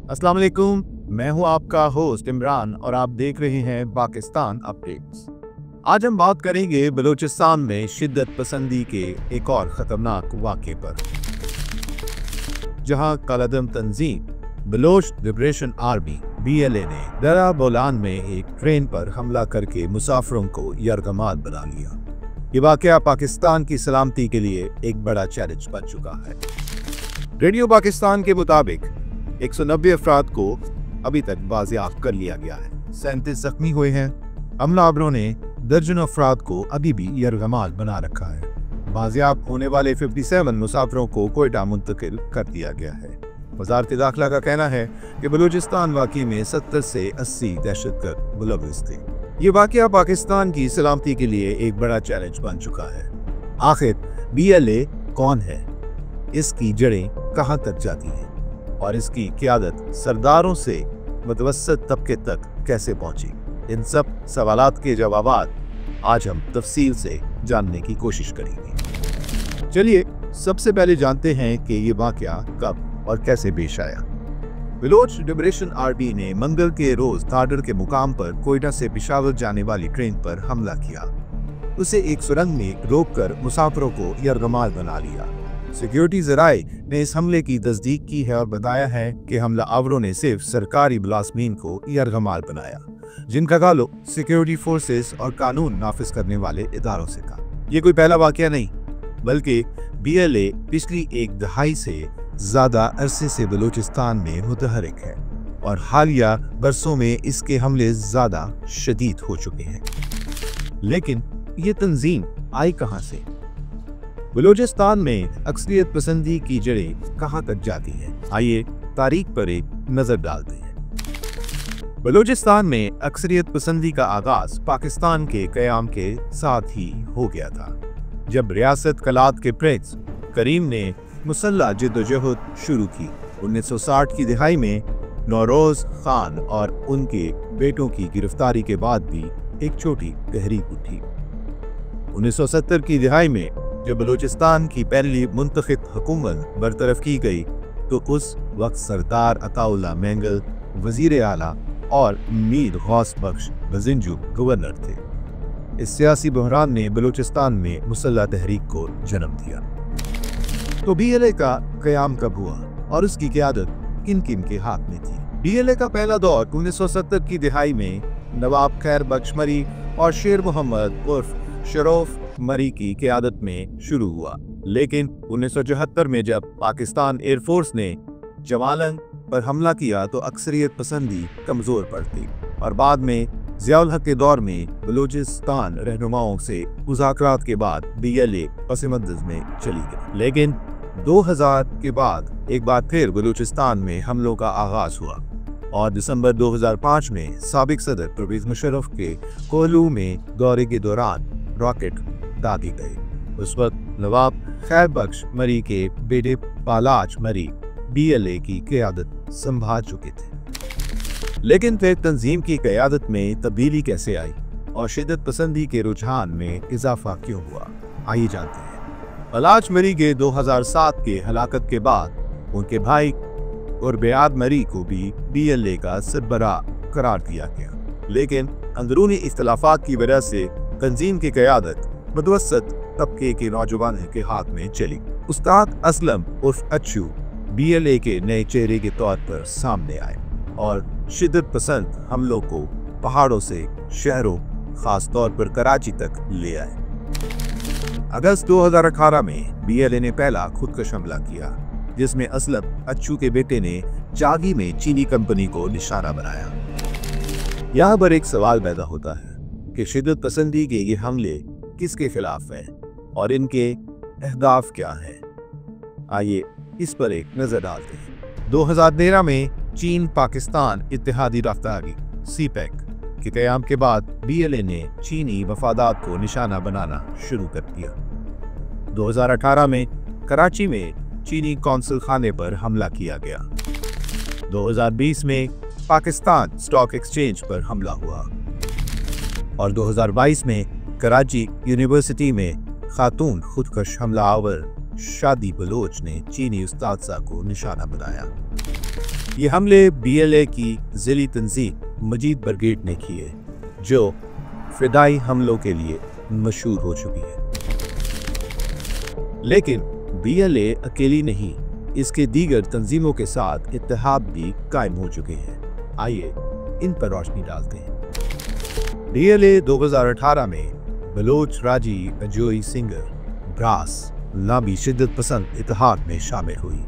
अस्सलाम वालेकुम, मैं हूं आपका होस्ट इमरान और आप देख रहे हैं पाकिस्तान अपडेट्स। आज हम बात करेंगे बलूचिस्तान में शिद्दत पसंदी के एक और खतरनाक वाक़े पर, जहां कालादम तंजीम बलोच लिबरेशन आर्मी BLA ने दरा बोलान में एक ट्रेन पर हमला करके मुसाफिरों को यरगमाल बना लिया। ये वाक़या पाकिस्तान की सलामती के लिए एक बड़ा चैलेंज बन चुका है। रेडियो पाकिस्तान के मुताबिक 190 अफराद को अभी तक बाजियाफ्त कर लिया गया है। 37 जख्मी हुए हैं। हमलावरों ने दर्जनों अफराद को अभी भी यरगमाल बना रखा है। बाजियाफ्त होने वाले 57 मुसाफिरों को कोयटा मुंतकिल कर दिया गया है। वज़ारत दाखिला का कहना है कि बलूचिस्तान वाक़ई में 70 से 80 दहशतगर्द मुलव्विस थे। ये वाक़या पाकिस्तान की सलामती के लिए एक बड़ा चैलेंज बन चुका है। आखिर BLA कौन है, इसकी जड़ें कहाँ तक जाती हैं और इसकी क़यादत सरदारों से मुतवस्सित तबके तक कैसे पहुंची? इन सब सवालात के जवाबात आज हम तफसील से जानने की कोशिश करेंगे। चलिए सबसे पहले जानते हैं कि ये वाक़या कब और कैसे पेश आया। बलोच लिबरेशन आर्मी ने मंगल के रोज थाडर के मुकाम पर कोयटा से पेशावर जाने वाली ट्रेन पर हमला किया। उसे एक सुरंग में रोककर मुसाफिरों को यरगमाल बना लिया। सिक्योरिटी ज़राए ने इस हमले की तस्दीक की है और बताया है कि हमलावरों ने सिर्फ सरकारी मुलाज़मीन को यरगमाल बनाया, जिनका ताल्लुक सिक्योरिटी फोर्सेस और कानून नाफिज करने वाले इदारों से था। ये कोई पहला वाक़या नहीं, बल्कि BLA पिछली एक दहाई से ज़्यादा अरसे से बलूचिस्तान में मुतहरिक है और हालिया बरसों में इसके हमले ज़्यादा शदीद हो चुके हैं। लेकिन ये तंजीम आई कहाँ से? बलूचिस्तान में अक्सरियत पसंदी की जड़ें कहाँ तक जाती हैं? आइए तारीख पर एक नजर डालते हैं। बलूचिस्तान में अक्सरियत पसंदी का आगाज पाकिस्तान के क़याम के साथ ही हो गया था, जब रियासत कलात के प्रिंस करीम ने मुसल्लह जिद्दोजहद शुरू की। 1960 की दिहाई में नौरोज खान और उनके बेटों की गिरफ्तारी के बाद भी एक छोटी तहरीक उठी। 1970 की दिहाई में जब बलूचिस्तान की पहली मुंतखब हुकूमत बरतरफ की गई, तो उस वक्त सरदार अताउल्लाह मेंगल वजीर आला और मीर गौस बख्श बजिंजू गवर्नर थे। इस सियासी बहरान ने बलूचिस्तान में मुसल्लह तहरीक को जन्म दिया। तो BLA का क़याम कब हुआ और उसकी क़यादत किन किन के हाथ में थी? BLA का पहला दौर 1970 की दिहाई में नवाब खैर बख्श मरी और शेर मोहम्मद उर्फ शरोफ मरी की क़यादत में शुरू हुआ। लेकिन 1974 में जब पाकिस्तान एयरफोर्स ने जवालन पर हमला किया तो अक्सरियत पसंदी कमज़ोर पड़ती और बाद में ज़ियाउल हक के दौर में बलूचिस्तान रहनुमाओं से मुज़ाकरात के बाद BLA पस-ए-मंज़र में चली गई। लेकिन 2000 के बाद एक बार फिर बलूचिस्तान में हमलों का आगाज़ हुआ और दिसंबर 2005 में साबिक सदर परवेज़ मुशर्रफ के कोहलू में दौरे के दौरान रॉकेट दागे गए। उस वक्त नवाब खैर बख्श मरी के बेटे पालाज मरी BLA की क़यादत संभाल चुके थे। लेकिन फिर तंजीम की क़यादत में तब्दीली कैसे आई और शिद्दत पसंदी के रुझान में इजाफा क्यों हुआ? आइए जानते हैं। पालाज मरी के 2007 के हलाकत के बाद उनके भाई और बेआद मरी को भी BLA का सरबराह करार दिया गया। लेकिन अंदरूनी इख्तलाफात की वजह से तंजीम की क़यादत मुतवस्सित तबके के नौजवान के हाथ में चली। उस्ताद असलम उर्फ अच्छू BLA के नए चेहरे के तौर पर सामने आए और शिद्दत पसंद हमलों को पहाड़ों से शहरों, खास तौर पर कराची तक ले आए। अगस्त 2018 में BLA ने पहला खुदकश हमला किया, जिसमें असलम अच्छू के बेटे ने जागी में चीनी कंपनी को निशाना बनाया। यहाँ पर एक सवाल पैदा होता है कि शिद्दत पसंदी के ये हमले किसके खिलाफ हैं और इनके अहदाफ क्या हैं? आइए इस पर एक नजर डालते हैं। 2013 में चीन पाकिस्तान इत्तेहादी रफ्तारी CPEC के क़याम के बाद BLA ने चीनी मफादात को निशाना बनाना शुरू कर दिया। 2018 में कराची में चीनी कौंसल खाने पर हमला किया गया। 2020 में पाकिस्तान स्टॉक एक्सचेंज पर हमला हुआ और 2022 में कराची यूनिवर्सिटी में खातून खुदकश हमलावर शादी बलोच ने चीनी उस्ताद को निशाना बनाया। ये हमले BLA की जिली तंजीम मजीद ब्रिगेड ने किए, जो फिदाई हमलों के लिए मशहूर हो चुकी है। लेकिन BLA अकेली नहीं, इसके दीगर तंजीमों के साथ इत्तेहाद भी कायम हो चुके हैं। आइए इन पर रोशनी डालते हैं। BLA 2018 में बलोच राजी अजोई सिंगर ब्रास नामी शिद्दत पसंद इत्तेहाद में शामिल हुई,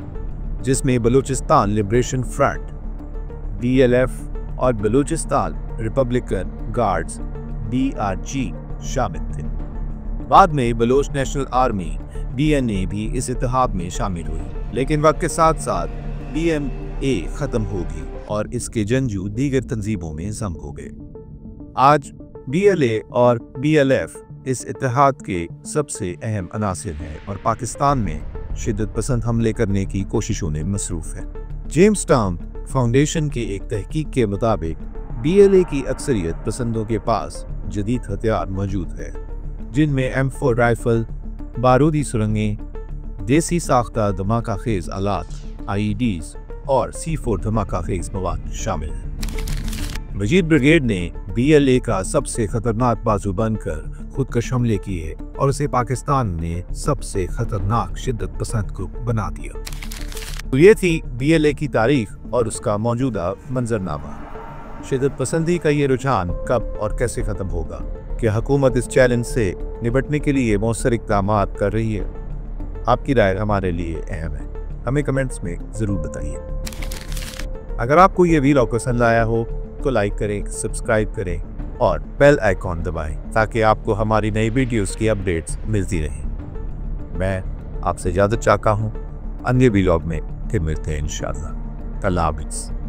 जिसमें बलूचिस्तान लिबरेशन फ्रंट BLF और बलूचिस्तान रिपब्लिकन गार्ड्स BRG शामिल थे। बाद में बलोच नेशनल आर्मी BNA भी इस इत्तेहाद में शामिल हुई, लेकिन वक्त के साथ साथ BMA खत्म हो गई और इसके जंगजू दीगर तंजीमों में जम हो गए। आज BLA और BLF इस इत्तेहाद के सबसे अहम अनासिर हैं और पाकिस्तान में शिद्दत पसंद हमले करने की कोशिशों में मसरूफ है। जेम्स टाउन फाउंडेशन के एक तहकीक के मुताबिक BLA की अक्सरियत पसंदों के पास जदीद हथियार मौजूद है, जिनमें M4 राइफल, बारूदी सुरंगें, देसी साख्ता धमाका खेज आलात IEDs और C4 धमाका खेज मवाद शामिल हैं। मजीद ब्रिगेड ने BLA का सबसे खतरनाक बाजू बनकर खुदकश हमले किए और उसे पाकिस्तान ने सबसे खतरनाक शिद्दत पसंद ग्रुप बना दिया। तो ये थी BLA की तारीख और उसका मौजूदा मंजरनामा। शिद्दत पसंदी का ये रुझान कब और कैसे खत्म होगा? क्या हुकूमत इस चैलेंज से निपटने के लिए मौसर इक़दाम कर रही है? आपकी राय हमारे लिए अहम है, हमें कमेंट्स में ज़रूर बताइए। अगर आपको ये वीडियो पसंद आया हो तो लाइक करें, सब्सक्राइब करें और बेल आइकॉन दबाएं ताकि आपको हमारी नई वीडियोस की अपडेट्स मिलती रहें। मैं आपसे इजाज़त चाहता हूँ, अन्य वीडियो में फिर मिलते हैं इंशाअल्लाह। अल्लाह हाफ़िज़।